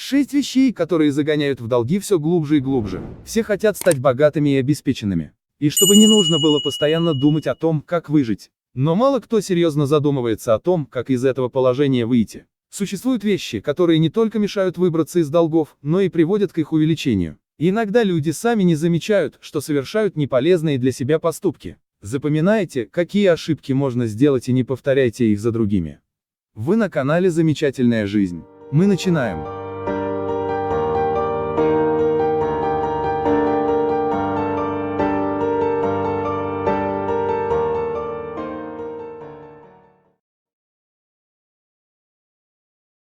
6 вещей, которые загоняют в долги все глубже и глубже. Все хотят стать богатыми и обеспеченными. И чтобы не нужно было постоянно думать о том, как выжить. Но мало кто серьезно задумывается о том, как из этого положения выйти. Существуют вещи, которые не только мешают выбраться из долгов, но и приводят к их увеличению. И иногда люди сами не замечают, что совершают неполезные для себя поступки. Запоминайте, какие ошибки можно сделать, и не повторяйте их за другими. Вы на канале «Замечательная жизнь». Мы начинаем.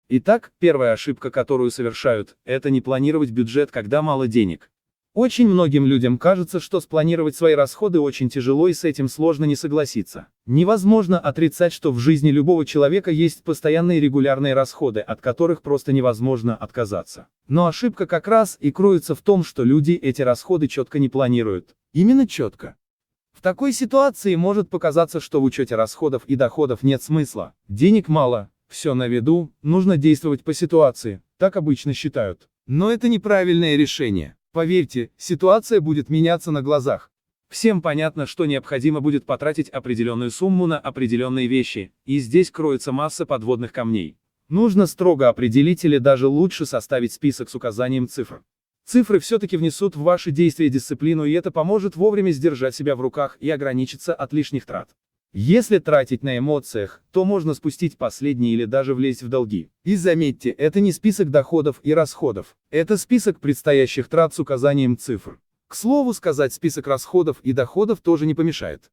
Итак, первая ошибка, которую совершают, это не планировать бюджет, когда мало денег. Очень многим людям кажется, что спланировать свои расходы очень тяжело, и с этим сложно не согласиться. Невозможно отрицать, что в жизни любого человека есть постоянные регулярные расходы, от которых просто невозможно отказаться. Но ошибка как раз и кроется в том, что люди эти расходы четко не планируют. Именно четко. В такой ситуации может показаться, что в учете расходов и доходов нет смысла. Денег мало, все на виду, нужно действовать по ситуации, так обычно считают. Но это неправильное решение. Поверьте, ситуация будет меняться на глазах. Всем понятно, что необходимо будет потратить определенную сумму на определенные вещи, и здесь кроется масса подводных камней. Нужно строго определить или даже лучше составить список с указанием цифр. Цифры все-таки внесут в ваши действия дисциплину, и это поможет вовремя сдержать себя в руках и ограничиться от лишних трат. Если тратить на эмоциях, то можно спустить последние или даже влезть в долги. И заметьте, это не список доходов и расходов. Это список предстоящих трат с указанием цифр. К слову сказать, список расходов и доходов тоже не помешает.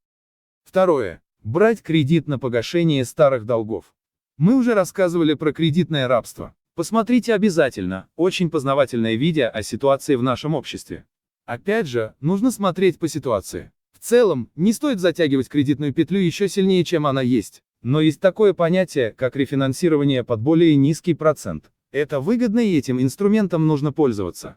Второе. Брать кредит на погашение старых долгов. Мы уже рассказывали про кредитное рабство. Посмотрите обязательно, очень познавательное видео о ситуации в нашем обществе. Опять же, нужно смотреть по ситуации. В целом, не стоит затягивать кредитную петлю еще сильнее, чем она есть. Но есть такое понятие, как рефинансирование под более низкий процент. Это выгодно, и этим инструментом нужно пользоваться.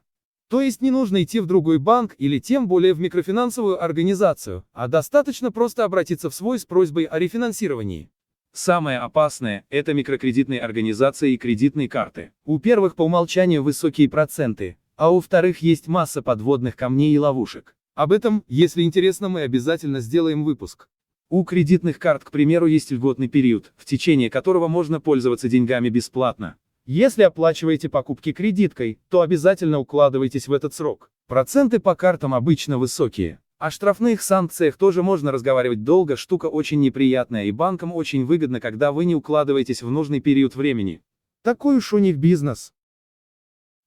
То есть не нужно идти в другой банк или тем более в микрофинансовую организацию, а достаточно просто обратиться в свой с просьбой о рефинансировании. Самое опасное – это микрокредитные организации и кредитные карты. У первых по умолчанию высокие проценты, а у вторых есть масса подводных камней и ловушек. Об этом, если интересно, мы обязательно сделаем выпуск. У кредитных карт, к примеру, есть льготный период, в течение которого можно пользоваться деньгами бесплатно. Если оплачиваете покупки кредиткой, то обязательно укладывайтесь в этот срок. Проценты по картам обычно высокие. О штрафных санкциях тоже можно разговаривать долго, штука очень неприятная, и банкам очень выгодно, когда вы не укладываетесь в нужный период времени. Такой уж у них бизнес.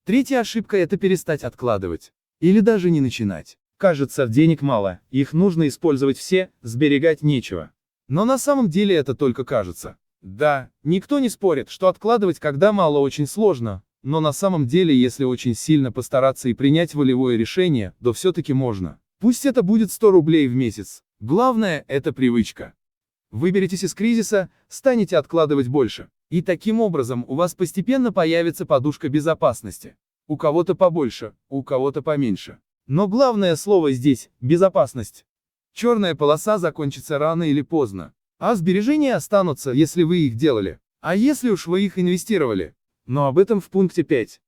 Третья ошибка – это перестать откладывать. Или даже не начинать. Кажется, денег мало, их нужно использовать все, сберегать нечего. Но на самом деле это только кажется. Да, никто не спорит, что откладывать когда мало очень сложно, но на самом деле, если очень сильно постараться и принять волевое решение, то все-таки можно. Пусть это будет 100 рублей в месяц. Главное – это привычка. Выберетесь из кризиса, станете откладывать больше. И таким образом у вас постепенно появится подушка безопасности. У кого-то побольше, у кого-то поменьше. Но главное слово здесь – безопасность. Черная полоса закончится рано или поздно. А сбережения останутся, если вы их делали. А если уж вы их инвестировали? Но об этом в пункте 5.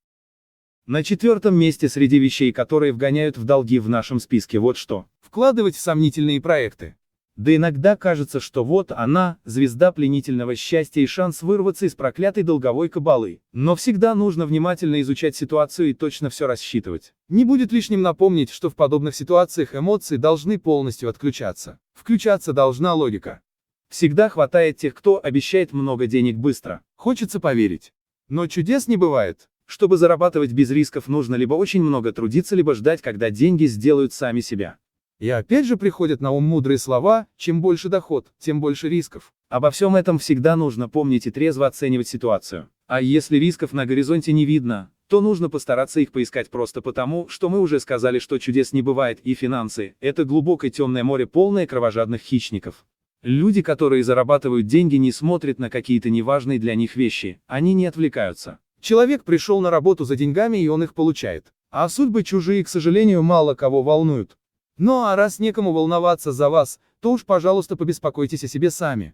На 4-м месте среди вещей, которые вгоняют в долги в нашем списке, вот что. Вкладывать в сомнительные проекты. Да иногда кажется, что вот она, звезда пленительного счастья и шанс вырваться из проклятой долговой кабалы. Но всегда нужно внимательно изучать ситуацию и точно все рассчитывать. Не будет лишним напомнить, что в подобных ситуациях эмоции должны полностью отключаться. Включаться должна логика. Всегда хватает тех, кто обещает много денег быстро. Хочется поверить. Но чудес не бывает. Чтобы зарабатывать без рисков, нужно либо очень много трудиться, либо ждать, когда деньги сделают сами себя. И опять же приходят на ум мудрые слова: чем больше доход, тем больше рисков. Обо всем этом всегда нужно помнить и трезво оценивать ситуацию. А если рисков на горизонте не видно, то нужно постараться их поискать, просто потому, что мы уже сказали, что чудес не бывает, и финансы – это глубокое темное море, полное кровожадных хищников. Люди, которые зарабатывают деньги, не смотрят на какие-то неважные для них вещи, они не отвлекаются. Человек пришел на работу за деньгами, и он их получает. А судьбы чужие, к сожалению, мало кого волнуют. Ну а раз некому волноваться за вас, то уж, пожалуйста, побеспокойтесь о себе сами.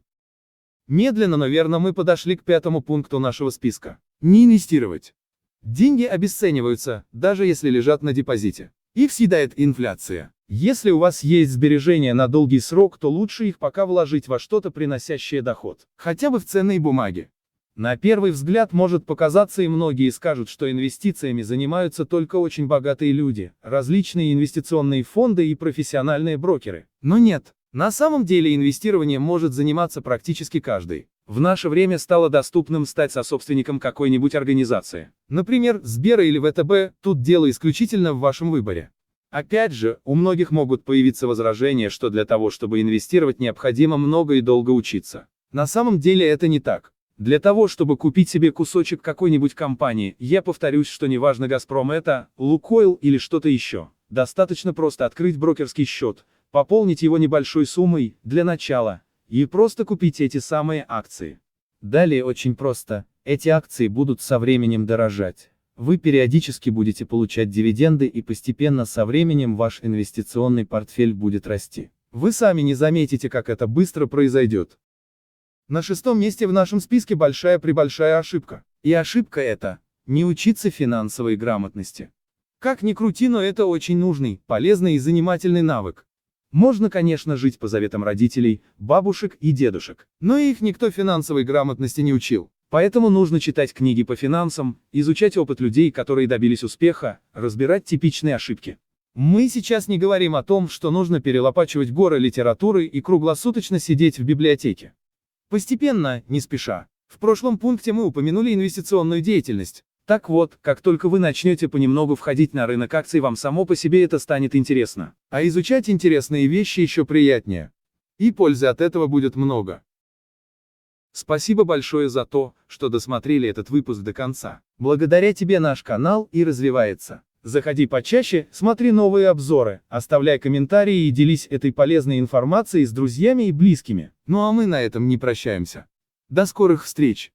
Медленно, но верно мы подошли к 5-му пункту нашего списка. Не инвестировать. Деньги обесцениваются, даже если лежат на депозите. Их съедает инфляция. Если у вас есть сбережения на долгий срок, то лучше их пока вложить во что-то, приносящее доход. Хотя бы в ценные бумаги. На первый взгляд может показаться, и многие скажут, что инвестициями занимаются только очень богатые люди, различные инвестиционные фонды и профессиональные брокеры. Но нет. На самом деле инвестированием может заниматься практически каждый. В наше время стало доступным стать сособственником какой-нибудь организации. Например, Сбера или ВТБ, тут дело исключительно в вашем выборе. Опять же, у многих могут появиться возражения, что для того, чтобы инвестировать, необходимо много и долго учиться. На самом деле это не так. Для того, чтобы купить себе кусочек какой-нибудь компании, я повторюсь, что неважно, Газпром это, Лукойл или что-то еще, достаточно просто открыть брокерский счет, пополнить его небольшой суммой, для начала, и просто купить эти самые акции. Далее очень просто, эти акции будут со временем дорожать. Вы периодически будете получать дивиденды, и постепенно со временем ваш инвестиционный портфель будет расти. Вы сами не заметите, как это быстро произойдет. На 6-м месте в нашем списке большая-пребольшая ошибка. И ошибка эта – не учиться финансовой грамотности. Как ни крути, но это очень нужный, полезный и занимательный навык. Можно, конечно, жить по заветам родителей, бабушек и дедушек, но их никто финансовой грамотности не учил. Поэтому нужно читать книги по финансам, изучать опыт людей, которые добились успеха, разбирать типичные ошибки. Мы сейчас не говорим о том, что нужно перелопачивать горы литературы и круглосуточно сидеть в библиотеке. Постепенно, не спеша. В прошлом пункте мы упомянули инвестиционную деятельность. Так вот, как только вы начнете понемногу входить на рынок акций, вам само по себе это станет интересно. А изучать интересные вещи еще приятнее. И пользы от этого будет много. Спасибо большое за то, что досмотрели этот выпуск до конца. Благодаря тебе наш канал и развивается. Заходи почаще, смотри новые обзоры, оставляй комментарии и делись этой полезной информацией с друзьями и близкими. Ну а мы на этом не прощаемся. До скорых встреч!